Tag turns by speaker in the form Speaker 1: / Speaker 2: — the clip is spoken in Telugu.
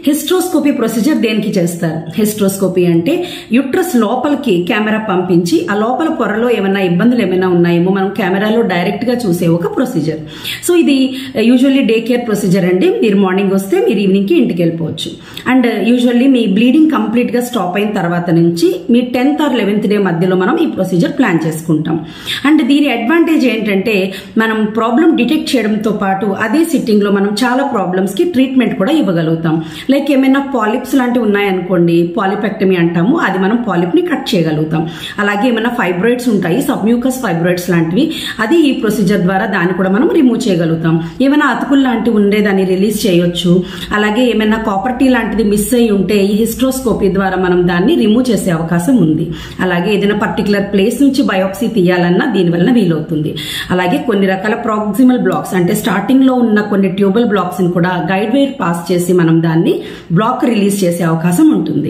Speaker 1: హిస్ట్రోస్కోపీ ప్రొసీజర్ దేనికి చేస్తారు? హిస్ట్రోస్కోపీ అంటే యుట్రస్ లోపలికి కెమెరా పంపించి ఆ లోపల పొరలో ఏమైనా ఇబ్బందులు ఏమైనా ఉన్నాయేమో మనం కెమెరాలో డైరెక్ట్ గా చూసే ఒక ప్రొసీజర్. సో ఇది యూజువల్లీ డే కేర్ ప్రొసీజర్ అండి. మీరు మార్నింగ్ వస్తే మీరు ఈవినింగ్ కి ఇంటికి వెళ్ళిపోవచ్చు. And usually me bleeding complete గా స్టాప్ అయిన తర్వాత నుంచి మీ 10th or 11th డే మధ్యలో మనం ఈ ప్రొసీజర్ ప్లాన్ చేసుకుంటాం. అండ్ దీని అడ్వాంటేజ్ ఏంటంటే మనం ప్రాబ్లం డిటెక్ట్ చేయడంతో పాటు అదే సిట్టింగ్ లో మనం చాలా ప్రాబ్లమ్స్ కి ట్రీట్మెంట్ కూడా ఇవ్వగలుగుతాం. లైక్ ఏమైనా పాలిప్స్ లాంటివి ఉన్నాయనుకోండి, పాలిపెక్టమీ అంటాము, అది మనం పాలిప్ ని కట్ చేయగలుగుతాం. అలాగే ఏమైనా ఫైబ్రాయిడ్స్ ఉంటాయి, సబ్మ్యూకస్ ఫైబ్రాయిడ్స్ లాంటివి, అది ఈ ప్రొసీజర్ ద్వారా దాన్ని కూడా మనం రిమూవ్ చేయగలుగుతాం. ఏమైనా అతుకులు లాంటివి ఉండే దాన్ని రిలీజ్ చేయొచ్చు. అలాగే ఏమైనా కాపర్టీ లాంటిది మిస్ అయి ఉంటే ఈ హిస్ట్రోస్కోపీ ద్వారా మనం దాన్ని రిమూవ్ చేసే అవకాశం ఉంది. అలాగే ఏదైనా పర్టికులర్ ప్లేస్ నుంచి బయోప్సీ తీయాలన్నా దీని వలన వీలవుతుంది. అలాగే కొన్ని రకాల ప్రాక్సిమల్ బ్లాక్స్ అంటే స్టార్టింగ్ లో ఉన్న కొన్ని ట్యూబల్ బ్లాక్స్ ని కూడా గైడ్ వైర్ పాస్ చేసి మనం దాన్ని బ్లాక్ రిలీజ్ చేసే అవకాశం ఉంటుంది.